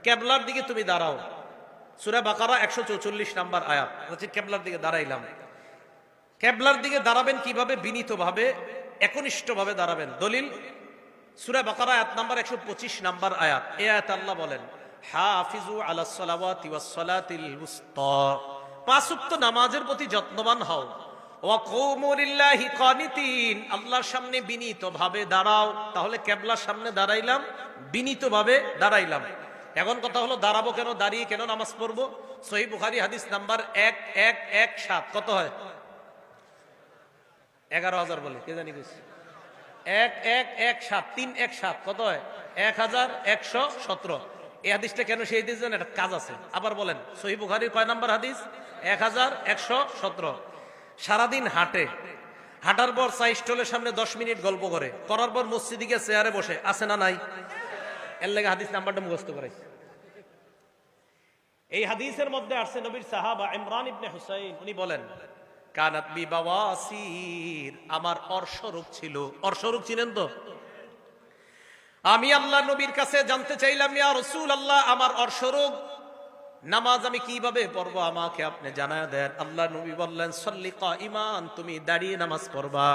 কেবলার দিকে তুমি দাঁড়াও। সূরা বাকারা 144 নম্বর আয়াত। কেবলার দিকে দাঁড়াইলাম। কেবলার দিকে দাঁড়াবেন কিভাবে? বিনীতভাবে, একনিষ্ঠভাবে দাঁড়াবেন। দলিল সূরা বাকারা আয়াত নাম্বার 125 নম্বর আয়াত। এই আয়াতে আল্লাহ বলেন, হাফিজু আলাস সালাওয়াতি ওয়াস সালাতিল উসতা, পাঁচ ওয়াক্ত নামাজের প্রতি যত্নবান হও। ওয়া কুমু লিল্লাহি কানিতিন, আল্লাহর সামনে বিনীতভাবে দাঁড়াও। তাহলে কেবলার সামনে দাঁড়াইলাম, বিনীতভাবে দাঁড়াইলাম। এখন কথা হলো দাঁড়াবো কেন, দাঁড়িয়ে কেন নামাজ পড়বো? সহিহ বুখারী হাদিস নাম্বার 1117। কত হয়? 11,000 বলে কে জানি কইছে 1117 317 কত হয়? 1117। এই হাদিসটা কেন সেই হাদিস জানেন? একটা কাজ আছে। আবার বলেন, সহিহ বুখারীর কয় নাম্বার হাদিস? 1117। সারাদিন হাঁটে, হাঁটার পর চা স্টলের সামনে 10 মিনিট গল্প করে, করার পর মসজিদে গিয়ে চেয়ারে বসে, আছে না নাই? এর লাগে হাদিস নাম্বারটা মুখস্থ করাইছে। এই হাদিসের মধ্যে আসছে নবীর সাহাবা ইমরান ইবনে হুসাইন, উনি বলেন, কানাত বি বাওয়াসির, আমার অর্শরোগ ছিল। অর্শরোগ চিনেন তো? আমি আল্লাহ নবীর কাছে জানতে চাইলাম, ইয়া রাসূলুল্লাহ, আমার অর্শরোগ, নামাজ আমি কিভাবে পড়বো আমাকে আপনি জানায় দেন। আল্লাহ নবী বললেন, সল্লি কাইমান, তুমি দাঁড়িয়ে নামাজ পড়বা।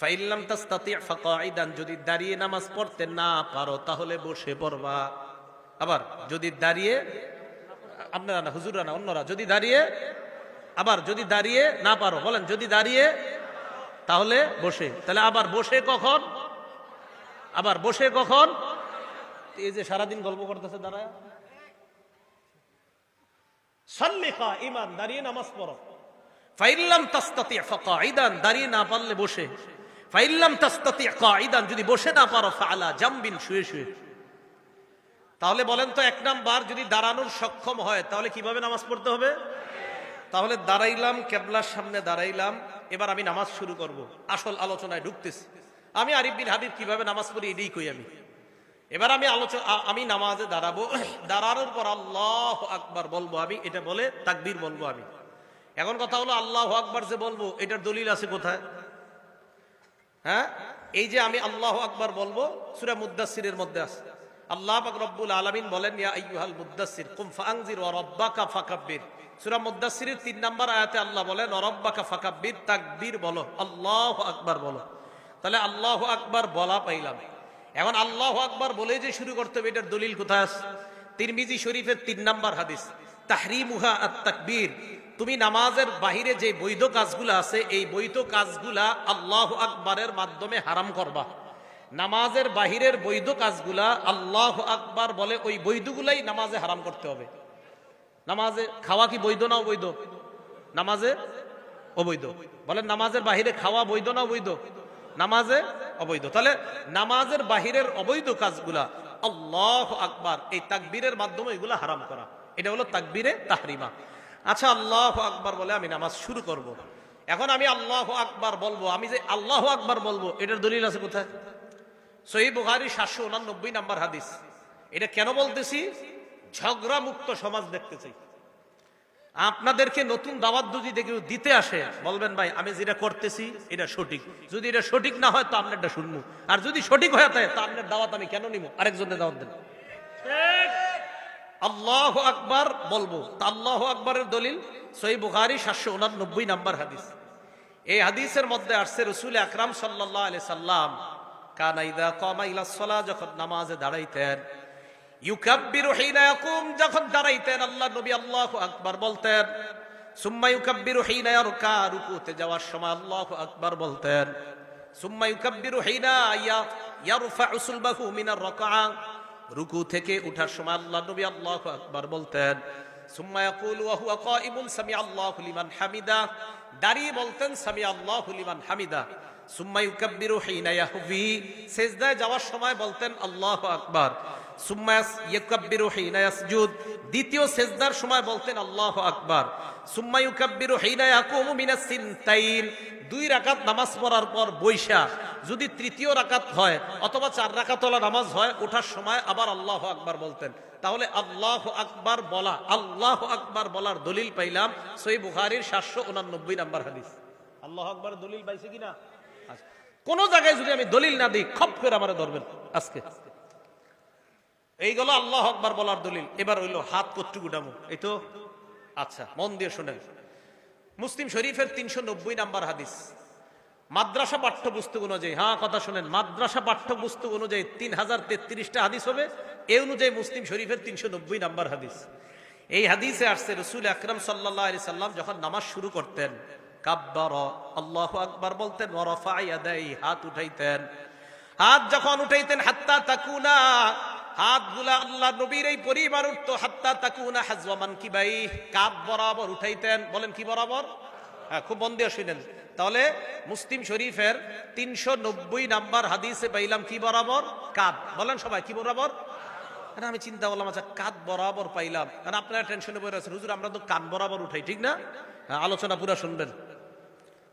ফাইন লাম তাস্তাতি ফাকাইদান, যদি দাঁড়িয়ে নামাজ পড়তে না পারো তাহলে বসে পড়বা। আবার যদি দাঁড়িয়ে, আপনারা না, হুজুররা না, অন্যরা, যদি দাঁড়িয়ে, আবার যদি দাঁড়িয়ে না পারো, বলেন যদি দাঁড়িয়ে তাহলে বসে। তাহলে আবার বসে কখন? আবার বসে কখন? এই যে সারাদিন গল্প করতেছে দাঁড়ায়, সাল্লি কাইমান, দাঁড়িয়ে নামাজ পড়ো। ফাইন লাম তাস্তাতি ফাকাইদান, দাঁড়িয়ে না পারলে বসে। ফাইন লাম তাস্তাতি কাইদান, যদি বসে না পারো ফাআলা জামবিন, শুয়ে শুয়ে। তাহলে বলেন তো, এক নাম্বার যদি দাঁড়ানোর সক্ষম হয় তাহলে কিভাবে নামাজ পড়তে হবে? তাহলে দাঁড়াইলাম, কেবলার সামনে দাঁড়াইলাম, এবার আমি নামাজ শুরু করব। আসল আলোচনায় ঢুকতেছি। আমি আরিফ বিন হাবিব কিভাবে নামাজ পড়ি এটাই কই আমি। এবার আমি নামাজে দাঁড়াবো। দাঁড়ানোর পর আল্লাহু আকবার বলবো আমি, এটা বলে তাকবীর বলবো আমি। এখন কথা হলো, আল্লাহু আকবার যে বলবো এটার দলিল আছে কোথায়? হ্যাঁ, এই যে আমি আল্লাহু আকবার বলবো, সূরা মুদ্দাসসিরের মধ্যে আছে। আল্লাহ পাক রব্বুল আলামিন বলেন, ইয়া আইয়ুহাল মুদ্দাসসির কুম ফাআনজির ওয়া রাব্বাকা ফাকাব্বির। সূরা মুদ্দাসসিরের 3 নম্বর আয়াতে আল্লাহ বলেন, ওয়া রাব্বাকা ফাকাব্বির, তাকবীর বলো, আল্লাহু আকবার বলো। তাহলে আল্লাহু আকবার বলা পাইলাম। এখন আল্লাহু আকবার বলে যে শুরু করতে হবে, এটার দলিল কোথায় আছে? তিরমিজি শরীফের 3 নম্বর হাদিস, তাহরিমুহা আত-তাকবীর। তুমি নামাজের বাহিরে যে বৈধ কাজগুলা আছে, এই বৈধ কাজগুলা আল্লাহু আকবারের মাধ্যমে হারাম করবা। নামাজের বাহিরের বৈধ কাজগুলা আল্লাহু আকবার বলে ওই বৈধগুলাই নামাজে হারাম করতে হবে। নামাজে খাওয়া কি বৈধ না অবৈধ? নামাজে অবৈধ। বলেন, নামাজের বাহিরে খাওয়া বৈধ না অবৈধ? নামাজে অবৈধ। তাহলে নামাজের বাহিরের অবৈধ কাজগুলা আল্লাহু আকবার এই তাকবীরের মাধ্যমে এগুলা হারাম করা, এটা হলো তাকবীরে তাহরিমা। আচ্ছা, আল্লাহু আকবার বলে আমি নামাজ শুরু করব। এখন আমি আল্লাহু আকবার বলবো, আমি যে আল্লাহু আকবার বলবো এটার দলিল আছে কোথায়? সহিহ বুখারী 789 নম্বর হাদিস। এটা কেন বলতেছি? ঝগড়া মুক্ত সমাজ দেখতে চাই। আপনাদেরকে নতুন দাওয়াত যদি দিতে আসে, বলবেন ভাই আমি যেটা করতেছি এটা সঠিক, যদি এটা সঠিক না হয় তো আপনারটা শুনবো, আর যদি সঠিক হয়ে থাকে তো আপনার দাওয়াত আমি কেন নিব? আরেকজনের দাওয়াত দেন। আল্লাহু আকবার বলবো, তা আল্লাহু আকবারের দলিল সহিহ বুখারী 789 নম্বর হাদিস। এই হাদিসের মধ্যে আসছে, রাসূল আকরাম সাল্লাল্লাহু আলাইহি সাল্লাম কানা ইযা কামা ইলাস সালাহ, যখন নামাজে দাঁড়াইতেন, ইউকাব্বিরু হিনা ইয়াকুম, যখন দাঁড়াইতেন আল্লাহ নবী আল্লাহু আকবার বলতেন। সুম্মা ইউকাব্বিরু হিনা ইয়ারকা, রুকুতে যাওয়ার সময় আল্লাহু আকবার বলতেন। সুম্মা ইউকাব্বিরু হিনা ইয়ারফাউ সুলবাহু মিনার রাকআ, রুকু থেকে উঠার সময় আল্লাহ নবী আল্লাহু আকবার বলতেন। সুম্মা ইয়াকুলু ওয়া হুয়া কাইমুন সামিআল্লাহু লিমান হামিদা, দাঁড়িয়ে বলতেন সামিআল্লাহু লিমান হামিদা। সুম্মা ইউকাব্বিরু হিনা ইয়াহবি, সিজদায় যাওয়ার সময় বলতেন আল্লাহু আকবার। সুম্মা ইউকাব্বিরু হিনা ইয়াসজুদ, দ্বিতীয় সিজদার সময় বলতেন আল্লাহু আকবার। সুম্মা ইউকাব্বিরু হিনা ইয়াকুমু মিনাস সিনতাইন, 2 রাকাত নামাজ পড়ার পর বৈশা যদি তৃতীয় রাকাত হয় অথবা 4 রাকাতওয়ালা নামাজ হয়, ওঠার সময় আবার আল্লাহু আকবার বলতেন। তাহলে আল্লাহু আকবার বলা, আল্লাহু আকবার বলার দলিল পাইলাম সহিহ বুখারীর 789 নম্বর হাদিস। আল্লাহু আকবার দলিল পাইছে কিনা? কোন জায়গায় যদি আমি দলিল না দিই খপ করে আমারে ধরবেন আজকে। এইগুলো আল্লাহ আকবার বলার দলিল। এবার হইলো হাত কট্টু গুটামো, এই তো আচ্ছা মন দিয়ে শোনেন। মুসলিম শরীফের 390 নাম্বার হাদিস, মাদ্রাসা পাঠ্যপুস্তক অনুযায়ী, হ্যাঁ কথা শোনেন, মাদ্রাসা পাঠ্যপুস্তক অনুযায়ী 3033টা হাদিস হবে। এই অনুযায়ী মুসলিম শরীফের 390 নাম্বার হাদিস। এই হাদিসে আসছে রাসূল আকরাম সাল্লাল্লাহু আলাইহি সাল্লাম যখন নামাজ শুরু করতেন, কাব্বারা আল্লাহু আকবার বলতেন, ওয়া রাফা ইয়াদাইহি, হাত উঠাইতেন। হাত যখন উঠাইতেন, হাত্তা তাকুনা, হাতগুলা আল্লাহ নবীর এই পরিবার উঠতো, হাত্তা তাকুনা হাজওয়া মানকিবাই, কাঁধ বরাবর উঠাইতেন। বলেন কি বরাবর? হ্যাঁ, খুব মন দিয়ে শুনেন। তাহলে মুসলিম শরীফের 390 নাম্বার হাদিসে পাইলাম কি বরাবর? কাঁধ। বলেন সবাই কি বরাবর? আমি চিন্তা করলাম আচ্ছা কাঁধ বরাবর পাইলাম, কারণ আপনারা টেনশনে পড়ে আছেন, হুজুর আমরা তো কাঁধ বরাবর উঠাই, ঠিক না? আলোচনা পুরো শুনবেন।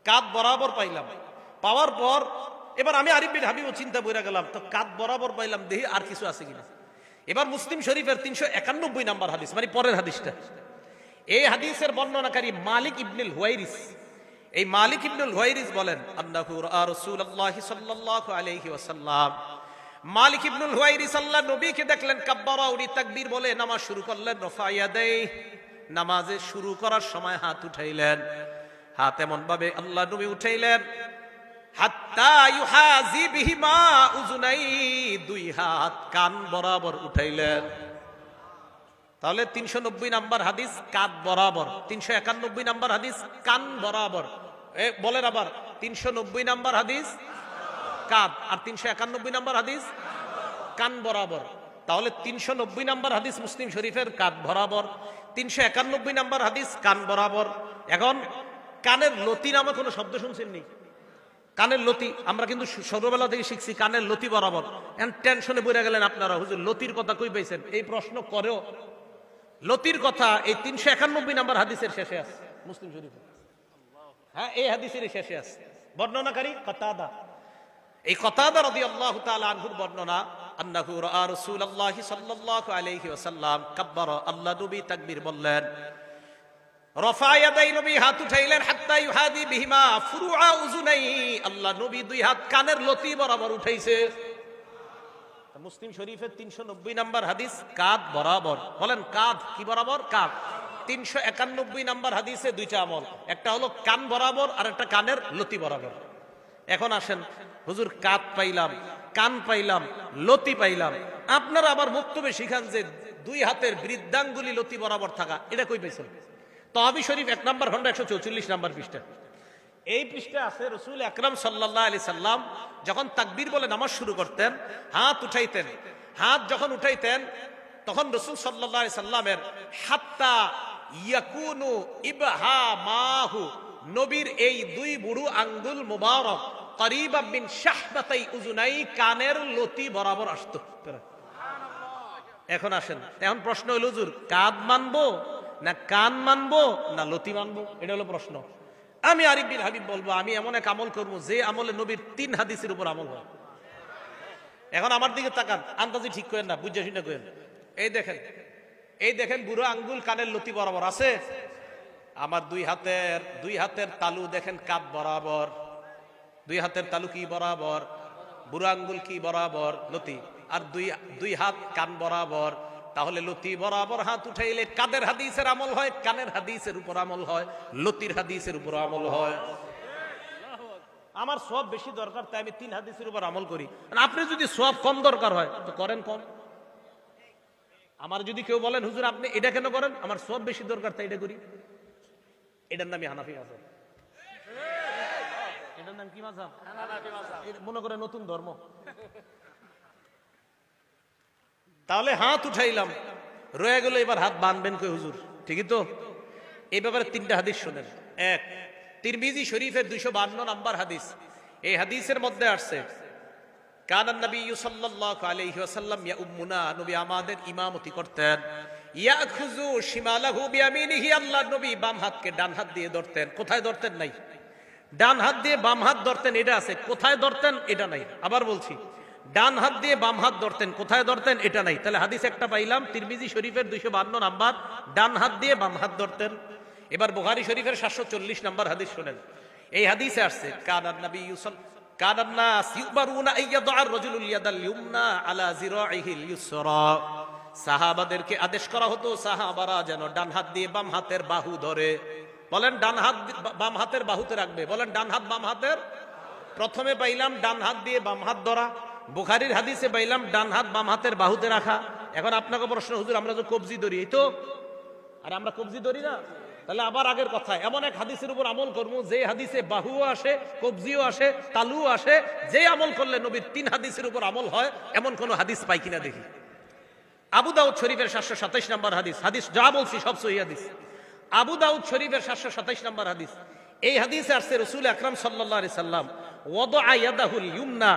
কাঁধ বরাবর পাইলাম, পাওয়ার পর এবার আমি আরিফ বিন হাবিব চিন্তা বইরা গেলাম, তো কাঁধ বরাবর পাইলাম, দেখি আর কিছু আছে কিনা। এবার মুসলিম শরীফের 391 নাম্বার হাদিস, মানে পরের হাদিসটা, এই হাদিসের বর্ণনাকারী মালিক ইবনুল হুয়াইরিস। এই মালিক ইবনুল হুয়াইরিস বলেন, আন্নাহু রাআ রাসূলুল্লাহি সাল্লাল্লাহু আলাইহি ওয়াসাল্লাম, মালিক ইবনুল হুয়াইরিস আল্লাহ নবীকে দেখলেন, কাব্বারা, উনি তাকবীর বলে নামাজ শুরু করলেন, রফা ইয়াদাইহি, নামাজে শুরু করার সময় হাত উঠাইলেন। হাত এমন ভাবে আল্লাহ নবী উঠাইলেন, হাত্তা ইউহাজি বিহিমা উযুনাই, দুই হাত কান বরাবর উঠাইলেন। তাহলে 390 নাম্বার হাদিস কাঁধ বরাবর, 391 নাম্বার হাদিস কান বরাবর। বলেন আবার, 390 নাম্বার হাদিস কাঁধ, আর 391 নাম্বার হাদিস কান বরাবর। তাহলে 390 নাম্বার হাদিস মুসলিম শরীফের কাঁধ বরাবর, 391 নাম্বার হাদিস কান বরাবর। এখন কানের লতি নামে কোনো শব্দ শুনছেন নি? কানের লতি আমরা কিন্তু ছোটবেলা থেকে শিখছি কানের লতি বরাবর। এখন টেনশনে পড়ে গেলেন আপনারা, হুজুর লতির কথা কই পাইছেন? এই প্রশ্ন করেও লতির কথা এই 391 নাম্বার হাদিসের শেষে আছে মুসলিম শরীফে। হ্যাঁ, এই হাদিসের শেষে আছে। বর্ণনাকারী কাতাদা। এই কাতাদা রাদিয়াল্লাহু তাআলা আনহুর বর্ণনা, আন্নাহু রাআ রাসূলুল্লাহি সাল্লাল্লাহু আলাইহি ওয়াসাল্লাম কাব্বারা, আল্লাহ নবী তাকবীর বললেন, রফা ইয়াদাই, নবী হাত উঠাইলেন, হাত্তা ইউহাদি বিহিমা ফুরুআ উযুনাই, আল্লাহ নবী দুই হাত কানের লতি বরাবর উঠাইছে। মুসলিম শরীফের 390 নাম্বার হাদিস কাঁধ বরাবর। বলেন কাঁধ কি বরাবর? কাঁধ। 391 নাম্বার হাদিসে দুইটা আমল, একটা হলো কান বরাবর আর একটা কানের লতি বরাবর। এখন আসেন, হুজুর কাঁধ পাইলাম, কান পাইলাম, লতি পাইলাম, আপনারা আবার বক্তব্যে শিখান যে দুই হাতের বৃদ্ধাঙ্গুলি লতি বরাবর থাকা, এটা কই পাইছেন? তহাবি শরীফ 1 নম্বর খন্ড 144 নাম্বার পৃষ্ঠা। এই পৃষ্ঠা আছে, রাসূল আকরাম সাল্লাল্লাহু আলাইহি সাল্লাম যখন তাকবীর বলে নামাজ শুরু করতেন, হাত উঠাইতেন। হাত যখন উঠাইতেন তখন রাসূল সাল্লাল্লাহু আলাইহি সাল্লামের হাত্তা ইয়াকুনু ইবহামাহু, নবীর এই দুই বুড়ো আঙ্গুল মুবারক করিবা মিন শাহবাতাই উযুনাই, কানের লতি বরাবর আসতো। এখন আসেন, এখন প্রশ্ন হলো হুজুর কাঁধ মানবো না কান মানবো না লতি মানবো? এটা হলো প্রশ্ন। আমি আরিফ বিন হাবিব বলবো, আমি এমন এক আমল করবো যে আমলে নবীর 3 হাদিসের উপর আমল হয়। এখন আমার দিকে তাকান, আন্দাজি ঠিক করেন না, বুঝে শুনে করেন। এই দেখেন বুড়ো আঙ্গুল কানের লতি বরাবর আছে। আমার দুই হাতের তালু দেখেন কাঁধ বরাবর, দুই হাতের তালু কি বরাবর? বুড়ো আঙ্গুল কি বরাবর? লতি। আর দুই হাত কান বরাবর। তাহলে লতি বরাবর হাত উঠাইলে কাদের হাদিসের আমল হয়? কানের হাদিসের উপর আমল হয়, লতির হাদিসের উপর আমল হয়। আমার সব বেশি দরকার, তাই আমি 3 হাদিসের উপর আমল করি। আপনি যদি সব কম দরকার হয় তো করেন কম। আমার যদি কেউ বলেন হুজুর আপনি এটা কেন করেন, আমার সব বেশি দরকার তাই এটা করি, এটার নামই হানাফি মাযহাব। এটার নাম কি মাযহাব? হানাফি মাযহাব। মনে করে নতুন ধর্ম। তাহলে হাত উঠাইলাম, রয়ে গেল এবার হাত বাঁধবেন কই হুজুর? ঠিকই তো। এই ব্যাপারে 3টা হাদিস শোনেন। এক, তিরমিজি শরীফের 252 নাম্বার হাদিস। এই হাদিসের মধ্যে আসছে, কানান নবী সাল্লাল্লাহু আলাইহি ওয়াসাল্লাম ইয়াউম্মুনা, নবী আমাদের ইমামতি করতেন, ইয়াখুযু শিমালাহু বিয়ামিনিহি, আল্লাহ নবী বাম হাতকে ডান হাত দিয়ে ধরতেন। কোথায় ধরতেন? নাই। ডান হাত দিয়ে বাম হাত ধরতেন, এটা আছে। কোথায় ধরতেন? এটা নাই। আবার বলছি, ডান হাত দিয়ে বাম হাত ধরতেন, কোথায় ধরতেন? এটা নাই। তাহলে হাদিস একটা পাইলাম, তিরমিজি শরীফের 252 নাম্বার, ডান হাত দিয়ে বাম হাত ধরতেন। এবার বুখারী শরীফের 740 নাম্বার হাদিস শুনেন। এই হাদিসে আসছে, কানান নবী কানান নাস ইউবারুনা আইয়াদা আর-রাজুলুল ইয়াদাল ইউমনা আলা জিরাইহিল ইউসরা, সাহাবাদেরকে আদেশ করা হতো সাহাবারা যেন ডান হাত দিয়ে বাম হাতের বাহু ধরে। বলেন ডান হাত বাম হাতের বাহুতে রাখবে, বলেন ডান হাত বাম হাতের। প্রথমে পাইলাম ডান হাত দিয়ে বাম হাত ধরা, বুখারীর হাদিসে পাইলাম ডান হাত বাম হাতের বাহুতে রাখা। এখন আপনাকে প্রশ্ন, হুজুর আমরা তো কবজি ধরি, এই তো, আর আমরা কবজি ধরি না, তাহলে আবার আগের কথা, এমন এক হাদিসের উপর আমল করবো যে হাদিসে বাহুও আসে, কবজিও আসে, তালুও আসে, যে আমল করলে নবীর 3 হাদিসের উপর আমল হয়, এমন কোন হাদিস পাই কিনা দেখি। আবু দাউদ শরীফের 727 নম্বর হাদিস, হাদিস যা বলছি সব সহিহ হাদিস। আবু দাউদ শরীফের 727 নম্বর হাদিস, এই হাদিসে আসছে রাসূল আকরাম সাল্লাল্লাহু আলাইহি সাল্লাম ওয়াদা ইয়াদাহুল ইউমনা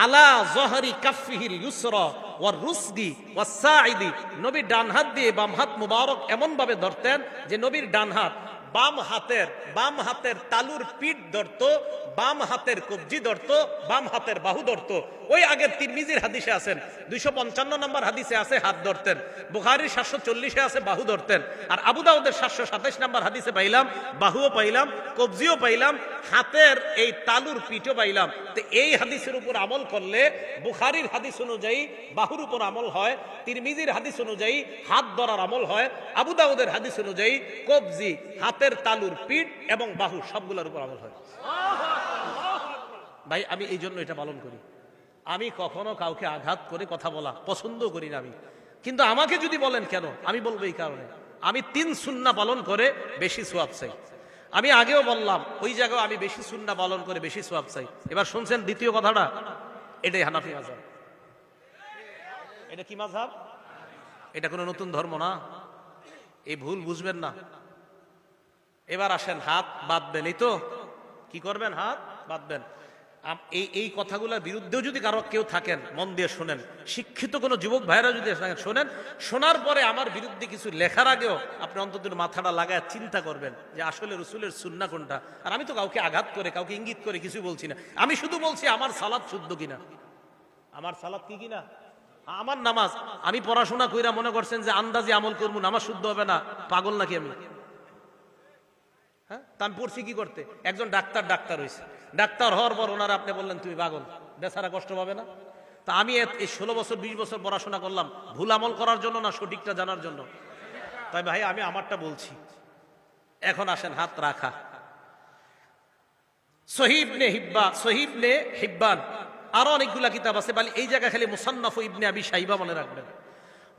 আলা যহরি কাফফিহিল ইউসরা ওয়ার রুসদি ওয়াস সাইদি, নবী ডান হাত দিয়ে বাম হাত মুবারক এমন ভাবে ধরতেন যে নবীর ডান হাত বাম হাতের তালুর পিঠ ধরতো, বাম হাতের কবজি ধরতো, বাম হাতের বাহু ধরতো। ওই আগের তিরমিজির হাদিসে আছেন 255 নম্বর হাদিসে আছে হাত ধরতেন, বুখারীর 740-এ আছে বাহু ধরতেন, আর আবু দাউদের 727 নম্বর হাদিসে পাইলাম বাহুও পাইলাম, কবজিও পাইলাম, হাতের এই তালুর পিঠও পাইলাম। তো এই হাদিসের উপর আমল করলে বুখারীর হাদিস অনুযায়ী বাহুর উপর আমল হয়, তিরমিজির হাদিস অনুযায়ী হাত ধরার আমল হয়, আবু দাউদের হাদিস অনুযায়ী কবজি, হাতের তালুর পিঠ এবং বাহু সবগুলোর উপর আমল হয়। ভাই আমি এই জন্য এটা পালন করি। আমি কখনো কাউকে আঘাত করে কথা বলা পছন্দ করি না আমি, কিন্তু আমাকে যদি বলেন কেন, আমি বলবো এই কারণে আমি 3 সুন্নাহ পালন করে বেশি সওয়াব চাই। আমি আগেও বললাম ওই জায়গায় আমি বেশি সুন্নাহ পালন করে বেশি সওয়াব চাই। এবার শুনছেন দ্বিতীয় কথাটা, এটাই হানাফি মাযহাব। এটা কি মাযহাব? এটা কোনো নতুন ধর্ম না, এই ভুল বুঝবেন না। এবার আসেন হাত বাঁধবেন, এই তো কি করবেন, হাত বাঁধবেন। এই কথাগুলোর বিরুদ্ধেও যদি কারো কেউ থাকেন মন দিয়ে শোনেন, শিক্ষিত কোনো যুবক ভাইরা যদি শোনেন, শোনার পরে আমার বিরুদ্ধে কিছু লেখার আগেও আপনি অন্তত মাথাটা লাগায় চিন্তা করবেন যে আসলে রসুলের সুন্নাহ কোনটা। আর আমি তো কাউকে আঘাত করে কাউকে ইঙ্গিত করে কিছু বলছি না, আমি শুধু বলছি আমার সালাত শুদ্ধ কিনা, আমার সালাত কি কিনা, আমার নামাজ। আমি পড়াশোনা কইরা মনে করছেন যে আন্দাজে আমল করবো, নামাজ শুদ্ধ হবে না, পাগল নাকি আমি? হ্যাঁ, তা আমি পড়ছি কি করতে? একজন ডাক্তার হয়েছে, ডাক্তার হওয়ার পর ওনারা আপনি বললেন তুমি পাগল, বেচারা কষ্ট পাবে না? তা আমি এই 16 বছর 20 বছর পড়াশোনা করলাম ভুল আমল করার জন্য না সঠিকটা জানার জন্য? তাই ভাই আমি আমারটা বলছি। এখন আসেন হাত রাখা। সহিহ ইবনে হিব্বান আরো অনেকগুলা কিতাব আছে, বলে এই জায়গা খালি মুসান্নাফ ইবনে আবি শাইবা মনে রাখবেন।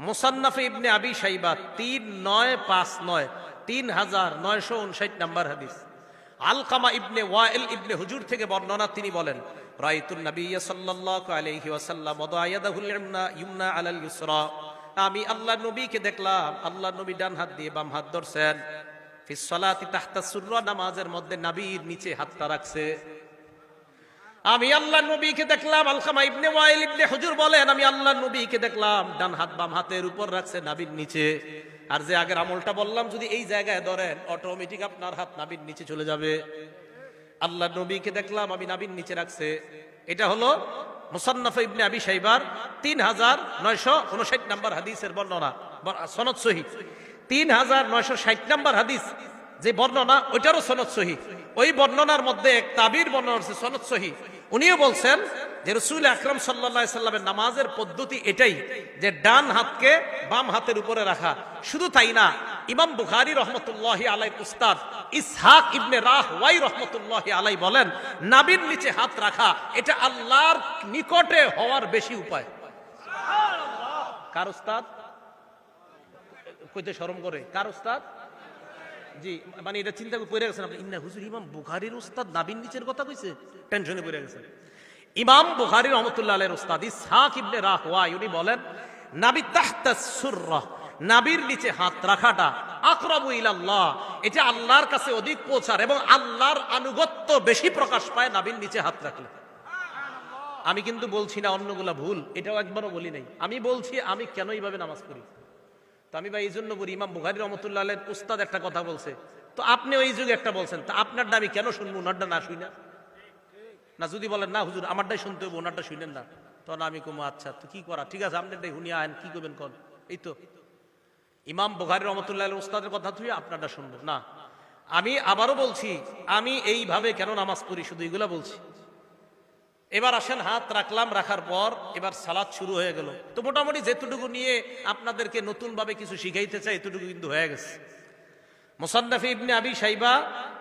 মুসান্নাফ ইবনে আবি শাইবা 3959 3959 নম্বর হাদিস। আলকামা ইবনে ওয়াইল ইবনে হুজুর থেকে বর্ণনা, তিনি বলেন রাআইতুন নাবিয়্য সাল্লাল্লাহু আলাইহি ওয়াসাল্লাম ওয়াদা ইয়াদাহুল ইয়ুমনা আলাল ইউসরা, আমি আল্লাহর নবীকে দেখলাম আল্লাহর নবী ডান হাত দিয়ে বাম হাত ধরছেন, ফিস সালাতি তাহতা সুররা, নামাজের মধ্যে নাভির নিচে হাতটা রাখছে। আমি আল্লাহর নবীকে দেখলাম, আলকামা ইবনে ওয়াইল ইবনে হুজুর বলেন আমি আল্লাহর নবীকে দেখলাম ডান হাত বাম হাতের উপর রাখছে নাভির নিচে। আর যে আগের আমলটা বললাম যদি এই জায়গায় ধরেন অটোমেটিক আপনার হাত নাভির নিচে চলে যাবে। আল্লাহর নবীকে দেখলাম আমি নাভির নিচে রাখছে। এটা হলো মুসান্নাফ ইবনে আবি শাইবার 3959 নম্বর হাদিসের বর্ণনা, সনদ সহিহ। 3960 নম্বর হাদিস যে বর্ণনা, ওইটারও সনদ সহিহ। ওই বর্ণনার মধ্যে এক তাবির বর্ণনা আছে সনদ সহিহ। উনিও বলছেন যে রাসূল আকরাম সাল্লাল্লাহু আলাইহি সাল্লামের নামাজের পদ্ধতি এটাই যে ডান হাতকে বাম হাতের উপরে রাখা। শুধু তাই না, ইমাম বুখারী রহমতুল্লাহি আলাইহি উস্তাদ ইসহাক ইবনে রাহওয়াই রহমতুল্লাহি আলাইহি বলেন নাভির নিচে হাত রাখা এটা আল্লাহর নিকটে হওয়ার বেশি উপায়। সুবহানাল্লাহ। কার উস্তাদ? কইতে শরম করে, কার উস্তাদ? জি, মানে এটা চিন্তা করে পড়ে গেছেন আপনি, ইন্না হুজুর ইমাম বুখারীর উস্তাদ নাভির নিচের কথা কইছে, টেনশনে পড়ে গেছেন। ইমাম বুখারী রহমতুল্লাহ আলাইহির উস্তাদ ইসহাক ইবনে রাহওয়াই উনি বলেন নাভি তাহতা সুররা, নাভির নিচে হাত রাখাটা আকরাবু ইলাল্লাহ, এটা আল্লাহর কাছে অধিক পৌঁছার এবং আল্লাহর আনুগত্য বেশি প্রকাশ পায় নাভির নিচে হাত রাখলে। আমি কিন্তু বলছি না অন্যগুলা ভুল, এটাও একবারও বলি নাই। আমি বলছি আমি কেন এইভাবে নামাজ পড়ি। তো আমি ভাই এই জন্য বলি ইমাম বুখারী রহমতুল্লাহ আলাইহির উস্তাদ একটা কথা বলছে, তো আপনি ওই যুগে একটা বলছেন, তা আপনারটা আমি কেন শুনবো, ওনারটা না শুই না? না যদি বলেন না হুজুর আমারটাই শুনতে হবে ওনারটা শুনেন না, তখন আমি কমো আচ্ছা তো কি করা, ঠিক আছে আপনারটাই শুনিয়া আইন, কি করবেন কন। এই তো ইমাম বুখারী রহমতুল্লাহ আলাইহির উস্তাদের কথা তুই আপনারটা শুনবো না। আমি আবারও বলছি আমি এইভাবে কেন নামাজ পড়ি, শুধু এগুলা বলছি। এবার আসেন, হাত রাখলাম, রাখার পর এবার সালাত শুরু হয়ে গেল। তো মোটামুটি যেটুকু নিয়ে আপনাদেরকে নতুন ভাবে কিছু শিখাইতে চাই এতটুকু কিন্তু হয়ে গেছে। মুসান্নাফ ইবনে আবি শাইবা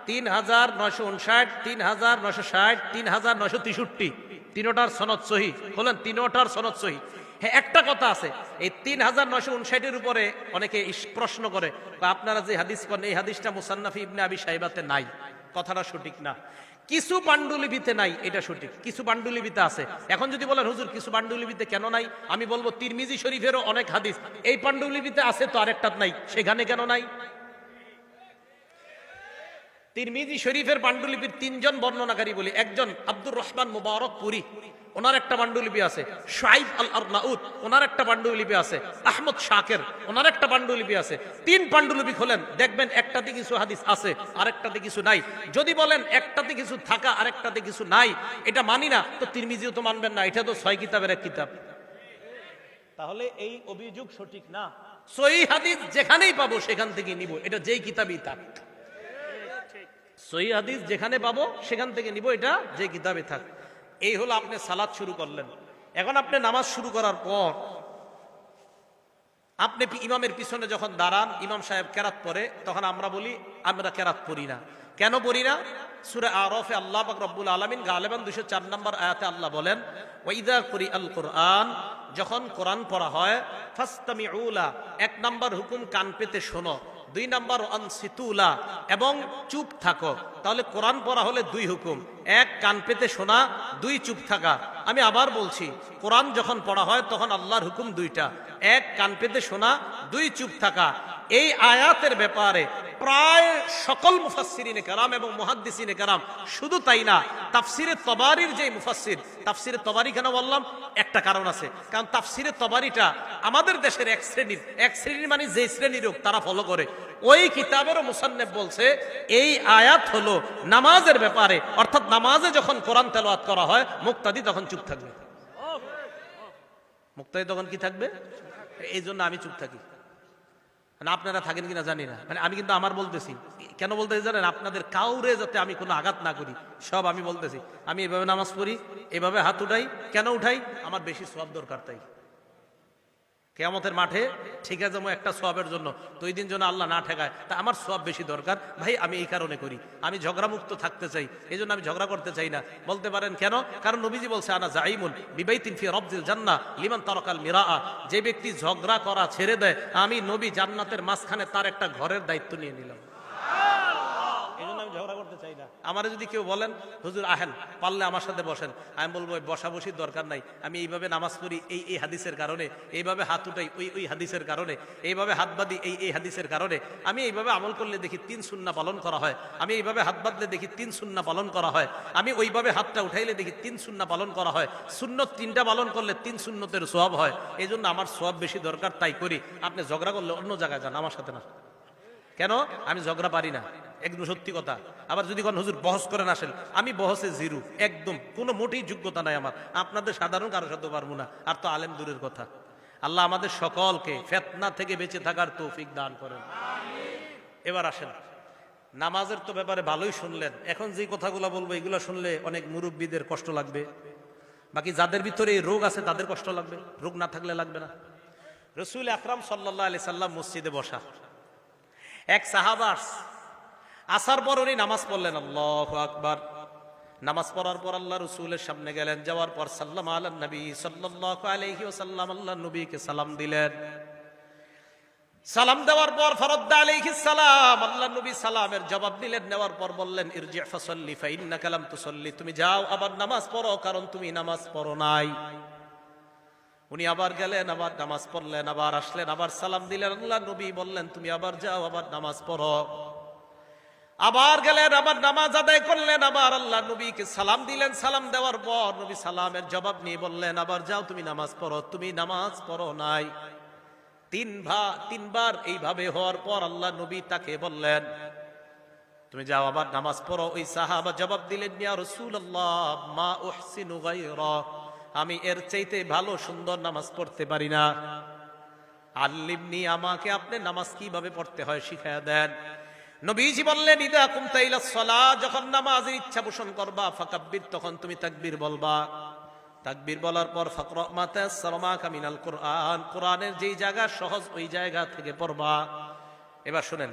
3959, 3960, 3963, তিনোটার সনদ সহি। বলেন তিনোটার সনদ সহি। হ্যাঁ, একটা কথা আছে, এই 3959 উপরে অনেকে প্রশ্ন করে, আপনারা যে হাদিস করেন এই হাদিসটা মুসান্নাফ ইবনে আবি শাইবাতে নাই। কথাটা সঠিক না। কিছু পাণ্ডুলিপিতে নাই, এটা সঠিক, কিছু পাণ্ডুলিপিতে আছে। এখন যদি বলেন হুজুর কিছু পাণ্ডুলিপিতে কেন নাই, আমি বলবো তিরমিজি শরীফেরও অনেক হাদিস এই পাণ্ডুলিপিতে আছে, তো আরেকটাত নাই, সেখানে কেন নাই? তিরমিজি শরীফের পাণ্ডুলিপির 3 জন বর্ণনাকারী বলি। একজন আব্দুর রহমান মুবারকপুরি, ওনার একটা পাণ্ডুলিপি আছে। শুআইব আল আরনাউত, ওনার একটা পাণ্ডুলিপি আছে। আহমদ শাকের, ওনার একটা পাণ্ডুলিপি আছে। 3 পাণ্ডুলিপি খোলেন, দেখবেন একটাতে কিছু হাদিস আছে, আরেকটাতে কিছু নাই। যদি বলেন একটাতে কিছু থাকা আরেকটাতে কিছু নাই, এটা মানি না, তো তিরমিজিও তো মানবেন না, এটা তো 6 কিতাবের এক কিতাব। তাহলে এই অভিযোগ সঠিক না। সহিহ হাদিস যেখানেই পাবো সেখান থেকে নিব, এটা যেই কিতাবই থাক। সহিহ হাদিস যেখানে পাবো সেখান থেকে নিব, এটা যে কিতাবে থাক। এই হলো আপনি সালাত শুরু করলেন। এখন আপনি নামাজ শুরু করার পর আপনি ইমামের পিছনে যখন দাঁড়ান, ইমাম সাহেব কেরাত পড়ে, তখন আমরা বলি আমরা কেরাত পড়ি না। কেন পড়ি না? সূরা আরাফে আল্লাহ পাক রব্বুল আলামিন গালিবান 204 নম্বর আয়াতে আল্লাহ বলেন, ওয়াইদা কুরিআল কুরআন, যখন কোরআন পড়া হয়, ফাসতামিউ লা, 1 নম্বর হুকুম কান পেতে শোনো, 2 নম্বর আনসিতুলা, এবং চুপ থাকো। তাহলে কোরআন পড়া হলে 2 হুকুম, 1 কান পেতে শোনা, 2 চুপ থাকা। আমি আবার বলছি, কোরআন যখন পড়া হয় তখন আল্লাহর হুকুম 2টা, 1 কান পেতে শোনা, 2 চুপ থাকা। এই আয়াতের ব্যাপারে প্রায় সকল মুফাসসিরিনে কেরাম এবং মুহাদ্দিসিনে কেরাম, শুধু তাই না, তাফসিরে তবারির যে মুফাসসির, তাফসিরে তবারি কেন বললাম? একটা কারণ আছে, কারণ তাফসিরে তবারিটা আমাদের দেশের এক শ্রেণীর মানে যে শ্রেণীর হোক তারা ফলো করে। ওই কিতাবেরও মুসান্নিফ বলছে এই আয়াত হলো নামাজের ব্যাপারে, অর্থাৎ নামাজে যখন কোরআন তেলাওয়াত করা হয় মুক্তাদি তখন চুপ থাকবে। মুক্তাদি তখন কি থাকবে? এই জন্য আমি চুপ থাকি। আপনারা থাকেন কিনা জানি না, মানে আমি কিন্তু আমার বলতেছি। কেন বলতেছি জানেন? আপনাদের কাউরে যাতে আমি কোনো আঘাত না করি, সব আমি বলতেছি। আমি এভাবে নামাজ পড়ি, এভাবে হাত উঠাই। কেন উঠাই? আমার বেশি সওয়াব দরকার, তাই। কিয়ামতের মাঠে ঠিক আছে একটা সওয়াবের জন্য, তো ওই দিন যেন আল্লাহ না ঠেকায়, তা আমার সওয়াব বেশি দরকার ভাই, আমি এই কারণে করি। আমি ঝগড়া মুক্ত থাকতে চাই, এই জন্য আমি ঝগড়া করতে চাই না। বলতে পারেন কেন? কারণ নবীজি বলছে, আনা জাইমুন বিবাইতিন ফি রাবজিল জান্নাহ লিমান তারাকাল মিরাআ, যে ব্যক্তি ঝগড়া করা ছেড়ে দেয়, আমি নবী জান্নাতের মাঝখানে তার একটা ঘরের দায়িত্ব নিয়ে নিলাম। ঝগড়া করতে চাই না। আমারে যদি কেউ বলেন হুজুর আহেন, পারলে আমার সাথে বসেন, আমি বলবো বসাবসির দরকার নাই। আমি এইভাবে নামাজ পড়ি এই হাদিসের কারণে, এইভাবে হাত উঠাই ওই হাদিসের কারণে, এইভাবে হাত বাঁধি এই হাদিসের কারণে। আমি এইভাবে আমল করলে দেখি 3 সুন্নাহ পালন করা হয়, আমি এইভাবে হাত বাঁধলে দেখি 3 সুন্নাহ পালন করা হয়, আমি ওইভাবে হাতটা উঠাইলে দেখি 3 সুন্নাহ পালন করা হয়। সুন্নত 3টা পালন করলে 3 সুন্নতের সওয়াব হয়। এই জন্য আমার সওয়াব বেশি দরকার, তাই করি। আপনি ঝগড়া করলে অন্য জায়গায় যান, আমার সাথে না। কেন? আমি ঝগড়া পারি না, একদম সত্যি কথা। আবার যদি কোন হুজুর বহস করেন আসেন, আমি বহসে জিরো, একদম কোনো মোটেই যোগ্যতা নাই আমার। আপনাদের সাধারণ কারো সাথে পারবো না, আর তো আলেম দূরের কথা। আল্লাহ আমাদের সকলকে ফিতনা থেকে বেঁচে থাকার তৌফিক দান করেন। এবার আসেন, নামাজের তো ব্যাপারে ভালোই শুনলেন। এখন যে কথাগুলো বলবো এগুলো শুনলে অনেক মুরব্বীদের কষ্ট লাগবে, বাকি যাদের ভিতরে এই রোগ আছে তাদের কষ্ট লাগবে, রোগ না থাকলে লাগবে না। রাসূল আকরাম সাল্লাল্লাহু আলাইহি সাল্লাম মসজিদে বসা, এক সাহাবা আসার পর উনি নামাজ পড়লেন, আল্লাহু আকবার। নামাজ পড়ার পর আল্লাহ রাসূলের সামনে গেলেন, যাওয়ার পর সাল্লাম আলান নবী সাল্লাল্লাহু আলাইহি ওয়াসাল্লাম, আল্লাহ নবীকে সালাম দিলেন। সালাম দেওয়ার পর ফারাদ্দা আলাইহিস সালাম, আল্লাহ নবী সালামের জবাব দিলেন। নেওয়ার পর বললেন, ইরজি ফাসাল্লি ফাইন্নাকা লাম তুসাল্লি, তুমি যাও আবার নামাজ পড়ো, কারণ তুমি নামাজ পড়ো নাই। উনি আবার গেলেন, আবার নামাজ পড়লেন, আবার আসলেন, আবার সালাম দিলেন। আল্লাহ নবী বললেন, তুমি আবার যাও, আবার নামাজ পড়ো। আবার গেলেন, আবার নামাজ আদায় করলেন, আবার আল্লাহ নবীকে সালাম দিলেন। সালাম দেওয়ার পর নবী সালামের জবাব নিয়ে বললেন, আবার যাও, তুমি নামাজ পড়ো, তুমি নামাজ পড়ো নাই। 3 বার এইভাবে হওয়ার পর আল্লাহ নবী তাকে বললেন, তুমি যাও, আবার নামাজ পড়ো। ওই সাহাবা জবাব দিলেন, ইয়া রাসূলুল্লাহ মা উহসিনু গায়রা, আমি এর চাইতে ভালো সুন্দর নামাজ পড়তে পারি না। আল্লিমনি, আমাকে আপনি নামাজ কিভাবে পড়তে হয় শিখায়া দেন। নবীজি বললেন ইদা কুমতা ইলাস সালাহ, যখন নামাজের ইচ্ছা পোষণ করবা ফাকাব্বির, তখন তুমি তাকবীর বলবা। তাকবীর বলার পর ফাকরা মা তায়াসসারা মাকা মিনাল কুরআন, কোরআনের যেই জায়গা সহজ ওই জায়গা থেকে পড়বা। এবার শুনেন,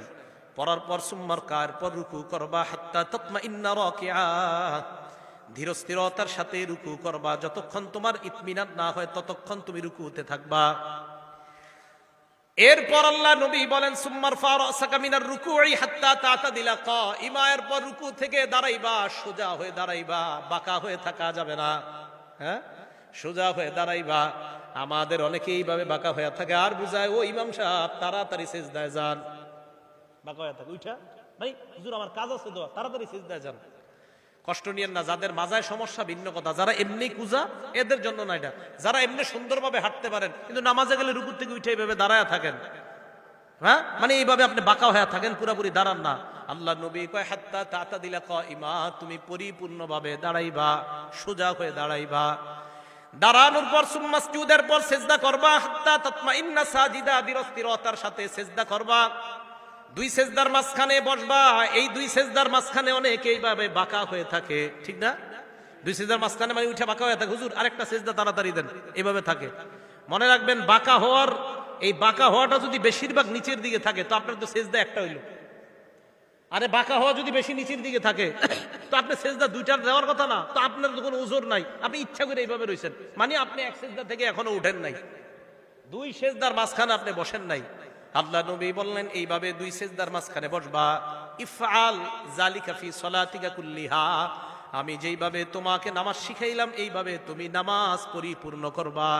পড়ার পর সুম্মার কার পর রুকু করবা হাত্তা তাতমাইন্না রাকিআ, ধীর স্থিরতার সাথে রুকু করবা। যতক্ষণ তোমার ইতমিনান না হয় ততক্ষণ তুমি রুকুতে থাকবা। এরপর আল্লাহ নবী বলেন সুম্মার ফারাসাকা মিনার রুকুই হাত্তা তাতাদিলা কাইমা, এরপর রুকু থেকে দাঁড়াইবা, সোজা হয়ে দাঁড়াইবা, বাঁকা হয়ে থাকা যাবে না। হ্যাঁ, সোজা হয়ে দাঁড়াইবা। আমাদের অনেকেই এইভাবে বাঁকা হয়ে থাকে, আর বুঝায় ও ইমাম সাহেব তাড়াতাড়ি সিজদায় যান। বাঁকা হয়ে থাকে, উঠা ভাই হুজুর আমার কাজ আছে তো, তাড়াতাড়ি সিজদায় যান। কষ্ট নিয়েন না, যাদের মাজায় সমস্যা ভিন্ন কথা, যারা এমনি কুজা এদের জন্য না এটা। যারা এমনি সুন্দরভাবে হাঁটতে পারেন কিন্তু নামাজে গেলে রুকু থেকে উঠে এইভাবে দাঁড়ায় থাকেন, হ্যাঁ, মানে এইভাবে আপনি বাঁকা হয়ে থাকেন, পুরোপুরি দাঁড়ান না। আল্লাহ নবী কয় হাত্তা তাতাদিলা কাইমা, তুমি পরিপূর্ণভাবে দাঁড়াইবা, সোজা হয়ে দাঁড়াইবা। দাঁড়ানোর পর সুম্মা সুজুদের পর সিজদা করবা হাত্তা তাতমাইন্না সাজিদা, ধীরস্থিরতার সাথে সিজদা করবা। দুই সেজদার মাঝখানে বসবা। এই দুই সেজদার মাঝখানে অনেকে এইভাবে বাঁকা হয়ে থাকে, ঠিক না? দুই সেজদার মাঝখানে মানে উঠে বাঁকা হয়ে থাকে, হুজুর আরেকটা সেজদা তাড়াতাড়ি দেন, এইভাবে থাকে। মনে রাখবেন, বাঁকা হওয়াটা যদি বেশিরভাগ নিচের দিকে থাকে তো আপনার তো সেজদা একটা হইল। আরে বাঁকা হওয়া যদি বেশি নিচের দিকে থাকে তো আপনি সেজদা দুইটার দেওয়ার কথা না, তো আপনার তো কোনো ওজোর নাই, আপনি ইচ্ছা করে এইভাবে রয়েছেন, মানে আপনি এক সেজদা থেকে এখনো উঠেন নাই, দুই সেজদার মাঝখানে আপনি বসেন নাই। আল্লাহ নবী বললেন এইভাবে দুই সেজদার মাঝখানে বসবা। ইফআল যালিকা ফি সলাতিকা কুল্লিহা, আমি যেইভাবে তোমাকে নামাজ শিখাইলাম এইভাবে তুমি নামাজ পরিপূর্ণ করবা।